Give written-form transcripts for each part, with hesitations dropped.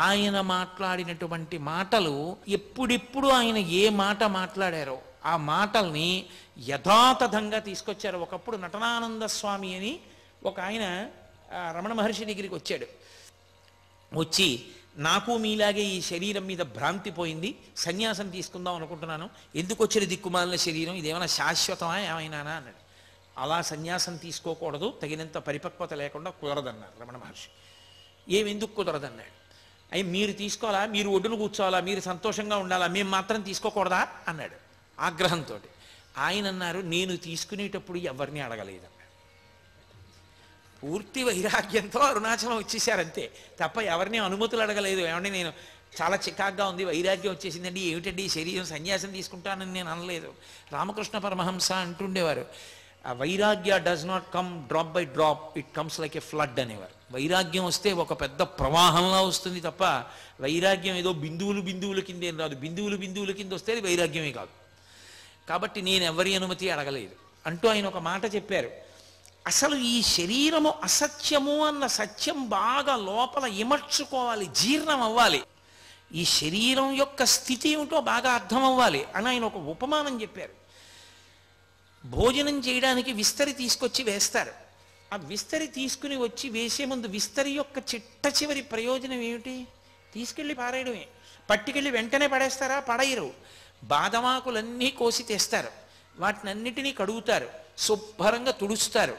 ఆయన మాట్లాడినటువంటి మాటలు ఎప్పుడెప్పుడు ఆయన ఏ మాట మాట్లాడారో ఆ మాటల్ని యథాతథంగా తీసుకొచ్చారు. ఒకప్పుడు నటనానంద స్వామి అని ఒక ఆయన రమణ మహర్షి దగ్గరికి వచ్చాడు. వచ్చి నాకు మీలాగే ఈ శరీరం మీద భ్రాంతి పోయింది, సన్యాసం తీసుకుందాం అనుకుంటున్నాను, ఎందుకు వచ్చిన దిక్కుమాలిన శరీరం, ఇదేమైనా శాశ్వతమా ఏమైనానా అన్నాడు. అలా సన్యాసం తీసుకోకూడదు, తగినంత పరిపక్వత లేకుండా కుదరదన్నారు రమణ మహర్షి. ఏమెందుకు కుదరదన్నాడు. అయ్యి మీరు తీసుకోవాలా, మీరు ఒడ్డును కూర్చోవాలా, మీరు సంతోషంగా ఉండాలా, మేము మాత్రం తీసుకోకూడదా అన్నాడు ఆగ్రహంతో. ఆయన అన్నారు, నేను తీసుకునేటప్పుడు ఎవరిని అడగలేదన్నాడు. పూర్తి వైరాగ్యంతో అరుణాచలం వచ్చేసారంతే తప్ప ఎవరిని అనుమతులు అడగలేదు. ఏమంటే నేను చాలా చికాగ్గా ఉంది, వైరాగ్యం వచ్చేసిందండి, ఏమిటండి ఈ శరీరం, సన్యాసం తీసుకుంటానని నేను అనలేదు. రామకృష్ణ పరమహంస అంటుండేవారు, వైరాగ్య does not come drop by drop, it comes like A flood అనేవారు. వైరాగ్యం వస్తే ఒక పెద్ద ప్రవాహంలా వస్తుంది తప్ప వైరాగ్యం ఏదో బిందువులు బిందువుల కిందేం రాదు. బిందువులు బిందువుల కింద వస్తే అది వైరాగ్యమే కాదు. కాబట్టి నేను ఎవరి అనుమతి అడగలేదు అంటూ ఆయన ఒక మాట చెప్పారు. అసలు ఈ శరీరము అసత్యము అన్న సత్యం బాగా లోపల ఇమర్చుకోవాలి, జీర్ణం అవ్వాలి. ఈ శరీరం యొక్క స్థితి ఏమిటో బాగా అర్థం అవ్వాలి అని ఆయన ఒక ఉపమానం చెప్పారు. భోజనం చేయడానికి విస్తరి తీసుకొచ్చి వేస్తారు. ఆ విస్తరి తీసుకుని వచ్చి వేసే ముందు విస్తరి యొక్క చిట్ట చివరి ప్రయోజనం ఏమిటి? తీసుకెళ్ళి పారేయడమే. పట్టుకెళ్ళి వెంటనే పడేస్తారా? పడేయరు. బాదమాకులన్నీ కోసి తెస్తారు, వాటినన్నిటినీ కడుగుతారు, శుభ్రంగా తుడుస్తారు,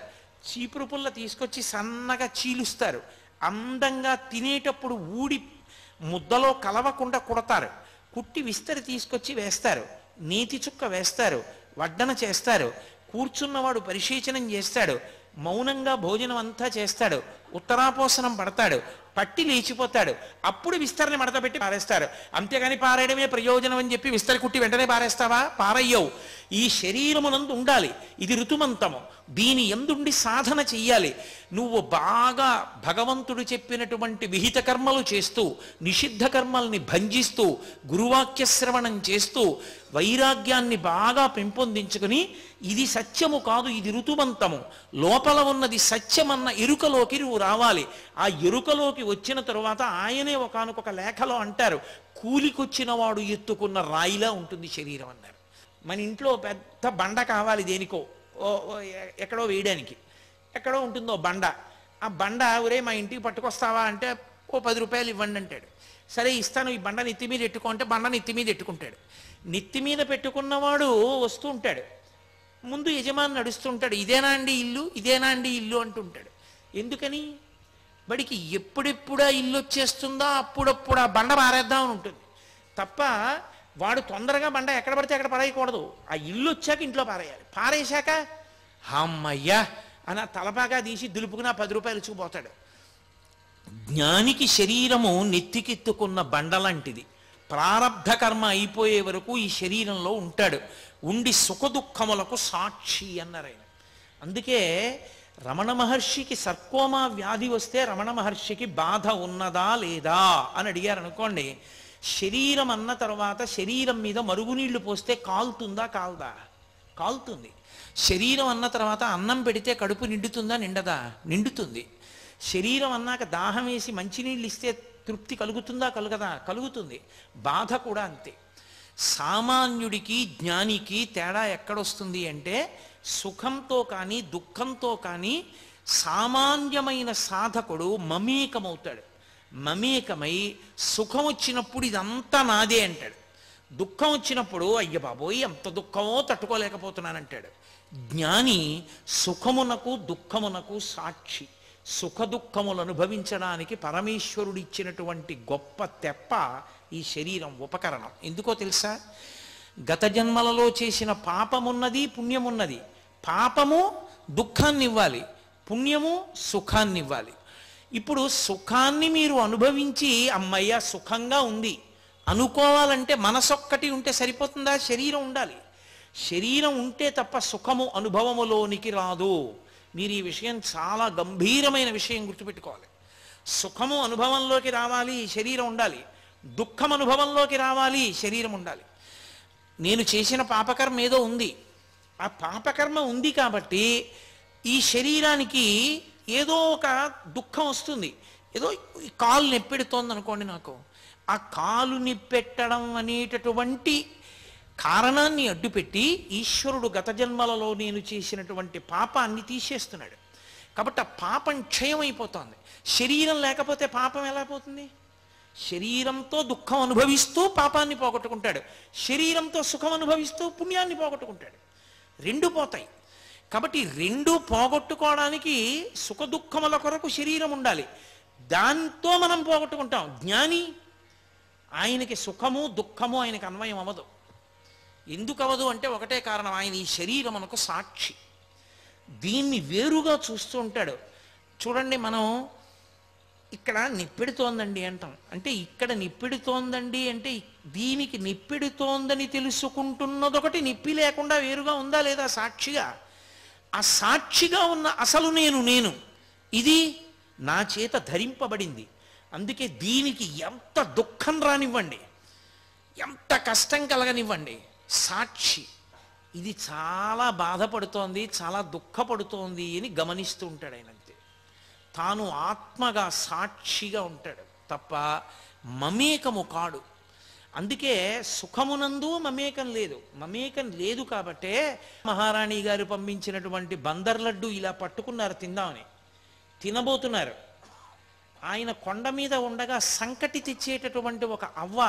చీపురు పుల్ల తీసుకొచ్చి సన్నగా చీలుస్తారు, అందంగా తినేటప్పుడు ఊడి ముద్దలో కలవకుండా కుడతారు, కుట్టి విస్తరి తీసుకొచ్చి వేస్తారు, నీతి చుక్క వేస్తారు, వడ్డన చేస్తారు, కూర్చున్నవాడు పరిశీచనం చేస్తాడు, మౌనంగా భోజనం అంతా చేస్తాడు, ఉత్తరాపోసనం పడతాడు, పట్టి లేచిపోతాడు, అప్పుడు విస్తరిని మడత పెట్టి పారేస్తారు. అంతేగాని పారేయడమే ప్రయోజనం అని చెప్పి విస్తరి కుట్టి వెంటనే పారేస్తావా? పారయ్యవు. ఈ శరీరమునందు ఉండాలి, ఇది ఋతుమంతము, దీని ఎందుండి సాధన చెయ్యాలి. నువ్వు బాగా భగవంతుడు చెప్పినటువంటి విహిత కర్మలు చేస్తూ నిషిద్ధ కర్మల్ని భంజిస్తూ గురువాక్య శ్రవణం చేస్తూ వైరాగ్యాన్ని బాగా పెంపొందించుకుని ఇది సత్యము కాదు, ఇది ఋతుమంతము, లోపల ఉన్నది సత్యమన్న ఎరుకలోకి నువ్వు రావాలి. ఆ ఎరుకలోకి వచ్చిన తరువాత ఆయనే ఒకానొక లేఖలో అంటారు, కూలికొచ్చిన వాడు ఎత్తుకున్న రాయిలా ఉంటుంది శరీరం అన్నారు. మన ఇంట్లో పెద్ద బండ కావాలి దేనికో, ఎక్కడో వేయడానికి, ఎక్కడో ఉంటుందో బండ. ఆ బండ ఒరే మా ఇంటికి పట్టుకొస్తావా అంటే ఓ 10 రూపాయలు ఇవ్వండి అంటాడు. సరే ఇస్తాను, ఈ బండ నెత్తి మీద ఎట్టుకో అంటే బండ నెత్తి మీద ఎట్టుకుంటాడు. నెత్తి మీద పెట్టుకున్నవాడు వస్తూ ఉంటాడు, ముందు యజమాని నడుస్తుంటాడు, ఇదేనా అండి ఇల్లు, ఇదేనా అండి ఇల్లు అంటుంటాడు. ఎందుకని? వాడికి ఎప్పుడెప్పుడు ఆ ఇల్లు వచ్చేస్తుందో అప్పుడప్పుడు ఆ బండ పారేద్దామని ఉంటుంది తప్ప వాడు తొందరగా బండ ఎక్కడ పడితే అక్కడ పడేయకూడదు. ఆ ఇల్లు వచ్చాక ఇంట్లో పారేయాలి. పారేశాక అమ్మయ్యా అని తలపాగా తీసి దులుపుకుని 10 రూపాయలు ఇచ్చుకుపోతాడు. జ్ఞానికి శరీరము నెత్తికెత్తుకున్న బండలాంటిది. ప్రారబ్ధ కర్మ అయిపోయే వరకు ఈ శరీరంలో ఉంటాడు, ఉండి సుఖదుఖములకు సాక్షి అన్నారు ఆయన. అందుకే రమణ మహర్షికి సర్కోమా వ్యాధి వస్తే రమణ మహర్షికి బాధ ఉన్నదా లేదా అని అడిగారు అనుకోండి, శరీరం అన్న తర్వాత శరీరం మీద మరుగునీళ్లు పోస్తే కాలుతుందా కాల్దా? కాలుతుంది. శరీరం అన్న తర్వాత అన్నం పెడితే కడుపు నిండుతుందా నిండదా? నిండుతుంది. శరీరం అన్నాక దాహం వేసి మంచినీళ్ళు ఇస్తే తృప్తి కలుగుతుందా కలుగదా? కలుగుతుంది. బాధ కూడా అంతే. సామాన్యుడికి జ్ఞానికి తేడా ఎక్కడొస్తుంది అంటే సుఖంతో కానీ దుఃఖంతో కానీ సామాన్యమైన సాధకుడు మమేకమవుతాడు. మమేకమై సుఖం వచ్చినప్పుడు ఇదంతా నాదే అంటాడు, దుఃఖం వచ్చినప్పుడు అయ్య బాబోయ్ ఎంత దుఃఖమో తట్టుకోలేకపోతున్నానంటాడు. జ్ఞాని సుఖమునకు దుఃఖమునకు సాక్షి. సుఖ దుఃఖములు అనుభవించడానికి పరమేశ్వరుడు ఇచ్చినటువంటి గొప్ప తెప్ప ఈ శరీరం, ఉపకరణం. ఎందుకో తెలుసా? గత జన్మలలో చేసిన పాపమున్నది పుణ్యమున్నది. పాపము దుఃఖాన్ని ఇవ్వాలి, పుణ్యము సుఖాన్ని ఇవ్వాలి. ఇప్పుడు సుఖాన్ని మీరు అనుభవించి అమ్మయ్య సుఖంగా ఉంది అనుకోవాలంటే మనసొక్కటి ఉంటే సరిపోతుందా? శరీరం ఉండాలి. శరీరం ఉంటే తప్ప సుఖము అనుభవములోనికి రాదు. మీరు ఈ విషయం చాలా గంభీరమైన విషయం గుర్తుపెట్టుకోవాలి. సుఖము అనుభవంలోకి రావాలి, శరీరం ఉండాలి. దుఃఖం అనుభవంలోకి రావాలి, శరీరం ఉండాలి. నేను చేసిన పాపకర్మ ఏదో ఉంది, ఆ పాపకర్మ ఉంది కాబట్టి ఈ శరీరానికి ఏదో ఒక దుఃఖం వస్తుంది. ఏదో ఈ కాలు నొప్పెడుతోంది అనుకోండి నాకు, ఆ కాలు నిప్పెట్టడం అనేటటువంటి కారణాన్ని అడ్డుపెట్టి ఈశ్వరుడు గత జన్మలలో నేను చేసినటువంటి పాపాన్ని తీసేస్తున్నాడు. కాబట్టి ఆ పాపం క్షయమైపోతోంది. శరీరం లేకపోతే పాపం ఎలా పోతుంది? శరీరంతో దుఃఖం అనుభవిస్తూ పాపాన్ని పోగొట్టుకుంటాడు, శరీరంతో సుఖం అనుభవిస్తూ పుణ్యాన్ని పోగొట్టుకుంటాడు. రెండు పోతాయి. కాబట్టి రెండు పోగొట్టుకోవడానికి సుఖ దుఃఖముల కొరకు శరీరం ఉండాలి, దాంతో మనం పోగొట్టుకుంటాం. జ్ఞాని ఆయనకి సుఖము దుఃఖము ఆయనకి అన్వయం అవ్వదు. ఎందుకు అవ్వదు అంటే ఒకటే కారణం, ఆయన ఈ శరీరమునకు సాక్షి, దీన్ని వేరుగా చూస్తూ ఉంటాడు. చూడండి, మనం ఇక్కడ నిప్పెడుతోందండి అంటాం, అంటే ఇక్కడ నిప్పెడుతోందండి అంటే దీనికి నిప్పెడుతోందని తెలుసుకుంటున్నదొకటి, నిప్పి లేకుండా వేరుగా ఉందా లేదా సాక్షిగా? ఆ సాక్షిగా ఉన్న అసలు నేను ఇది నా చేత ధరింపబడింది. అందుకే దీనికి ఎంత దుఃఖం రానివ్వండి, ఎంత కష్టం కలగనివ్వండి, సాక్షి ఇది చాలా బాధపడుతోంది, చాలా దుఃఖపడుతోంది అని గమనిస్తూ ఉంటాడు ఆయన. అంతే, తాను ఆత్మగా సాక్షిగా ఉంటాడు తప్ప మమేకము కాడు. అందుకే సుఖమునందు మమేకం లేదు. మమేకం లేదు కాబట్టే మహారాణి గారు పంపించినటువంటి బందర్ లడ్డు ఇలా పట్టుకున్నారు తిందామని, తినబోతున్నారు. ఆయన కొండ మీద ఉండగా సంకటి తెచ్చేటటువంటి ఒక అవ్వ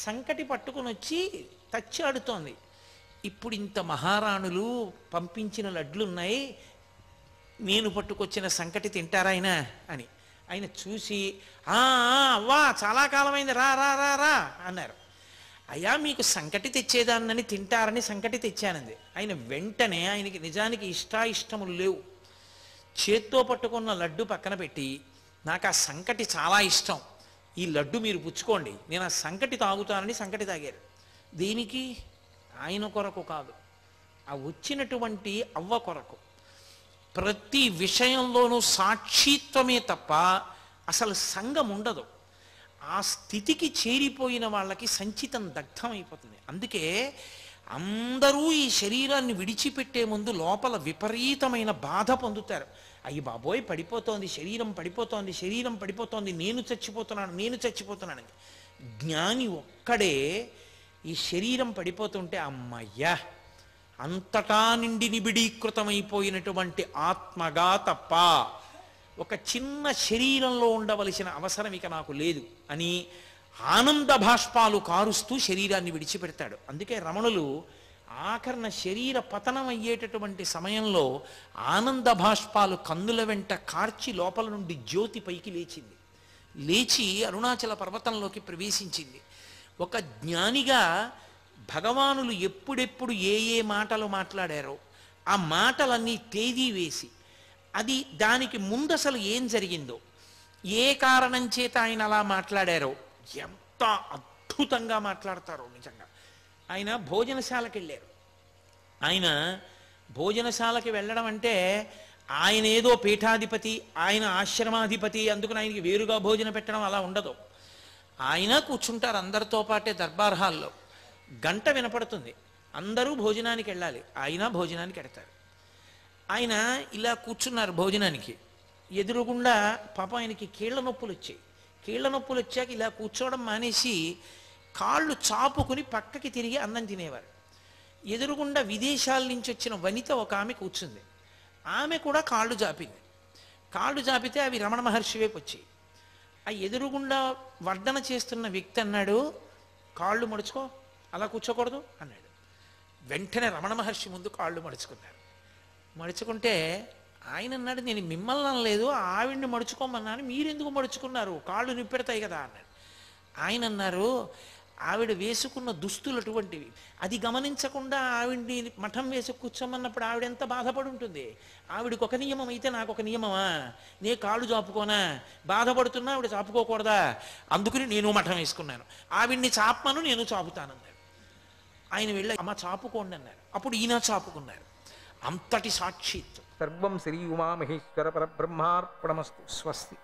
సంకటి పట్టుకుని వచ్చి తచ్చాడుతోంది. ఇప్పుడు ఇంత మహారాణులు పంపించిన లడ్లున్నాయి, నేను పట్టుకొచ్చిన సంకటి తింటారా ఆయన అని. ఆయన చూసి అవ్వా చాలా కాలమైంది, రా రా రా రా అన్నారు. అయ్యా మీకు సంకటి తెచ్చేదాన్నని తింటారని సంకటి తెచ్చానంది. ఆయన వెంటనే, ఆయనకి నిజానికి ఇష్టాయిష్టములు లేవు, చేత్తో పట్టుకున్న లడ్డు పక్కన పెట్టి, నాకు ఆ సంకటి చాలా ఇష్టం, ఈ లడ్డు మీరు పుచ్చుకోండి, నేను ఆ సంకటి తాగుతానని సంకటి తాగారు. దేనికి? ఆయన కొరకు కాదు, ఆ వచ్చినటువంటి అవ్వ కొరకు. ప్రతి విషయంలోనూ సాక్షిత్వమే తప్ప అసలు సంఘం ఉండదు. ఆ స్థితికి చేరిపోయిన వాళ్ళకి సంచితం దగ్ధమైపోతుంది. అందుకే అందరూ ఈ శరీరాన్ని విడిచిపెట్టే ముందు లోపల విపరీతమైన బాధ పొందుతారు. అయ్యి బాబోయ్ పడిపోతోంది, శరీరం పడిపోతోంది, శరీరం పడిపోతోంది, నేను చచ్చిపోతున్నాను, నేను చచ్చిపోతున్నానని. జ్ఞాని ఒక్కడే ఈ శరీరం పడిపోతుంటే అమ్మయ్యా అంతటా నిండి నిబిడీకృతమైపోయినటువంటి ఆత్మగా తప్ప ఒక చిన్న శరీరంలో ఉండవలసిన అవసరం ఇక నాకు లేదు అని ఆనంద భాష్పాలు కారుస్తూ శరీరాన్ని విడిచిపెడతాడు. అందుకే రమణులు ఆఖరణ శరీర పతనం అయ్యేటటువంటి సమయంలో ఆనంద భాష్పాలు కన్నుల వెంట కార్చి లోపల నుండి జ్యోతి పైకి లేచింది, లేచి అరుణాచల పర్వతంలోకి ప్రవేశించింది. ఒక జ్ఞానిగా భగవానులు ఎప్పుడెప్పుడు ఏ ఏ మాటలు మాట్లాడారో ఆ మాటలన్నీ తేదీ వేసి, అది దానికి ముందు అసలు ఏం జరిగిందో, ఏ కారణం చేత ఆయన అలా మాట్లాడారో ఎంత అద్భుతంగా మాట్లాడతారో నిజంగా. ఆయన భోజనశాలకు వెళ్ళారు. ఆయన భోజనశాలకి వెళ్ళడం అంటే ఆయన ఏదో పీఠాధిపతి, ఆయన ఆశ్రమాధిపతి, అందుకని ఆయనకి వేరుగా భోజనం పెట్టడం అలా ఉండదు. ఆయన కూర్చుంటారు అందరితో పాటే దర్బార్ హాల్లో, గంట వినపడుతుంది, అందరూ భోజనానికి వెళ్ళాలి, ఆయన భోజనానికి వెడతారు. ఆయన ఇలా కూర్చున్నారు భోజనానికి, ఎదురుగుండా పాపం ఆయనకి కీళ్ల నొప్పులు వచ్చాయి. కీళ్ల నొప్పులు వచ్చాక ఇలా కూర్చోవడం మానేసి కాళ్ళు చాపుకుని పక్కకి తిరిగి అన్నం తినేవారు. ఎదురుగుండా విదేశాల నుంచి వచ్చిన వనిత ఒక ఆమె కూర్చుంది, ఆమె కూడా కాళ్ళు జాపింది. కాళ్ళు జాపితే అవి రమణ మహర్షి వైపు వచ్చాయి. ఆ ఎదురుగుండా వడ్డన చేస్తున్న వ్యక్తి అన్నాడు, కాళ్ళు మడుచుకో, అలా కూర్చోకూడదు అన్నాడు. వెంటనే రమణ మహర్షి ముందు కాళ్ళు మడుచుకున్నారు. మడుచుకుంటే ఆయన అన్నాడు, నేను మిమ్మల్ని అనలేదు, ఆవిడ్ని మడుచుకోమన్నాను, మీరెందుకు మడుచుకున్నారు, కాళ్ళు నిప్పెడతాయి కదా అన్నాడు. ఆయన అన్నారు, ఆవిడ వేసుకున్న దుస్తులు అటువంటివి, అది గమనించకుండా ఆవిడ్ని మఠం వేసి కూర్చోమన్నప్పుడు ఆవిడ ఎంత బాధపడి ఉంటుంది. ఆవిడికి ఒక నియమం అయితే నాకు ఒక నియమమా, నే కాళ్ళు చాపుకోనా, బాధపడుతున్నా ఆవిడ చాపుకోకూడదా, అందుకని నేను మఠం వేసుకున్నాను, ఆవిడ్ని చాపమను నేను చాపుతానన్నాడు. ఆయన వెళ్ళి అమ్మ చాపుకోండి అన్నారు. అప్పుడు ఈయన చాపుకున్నారు. అంతటి సాక్షిత్వం. సర్వం శ్రీ ఉమామహేశ్వర పరబ్రహ్మార్పణమస్తు. స్వస్తి.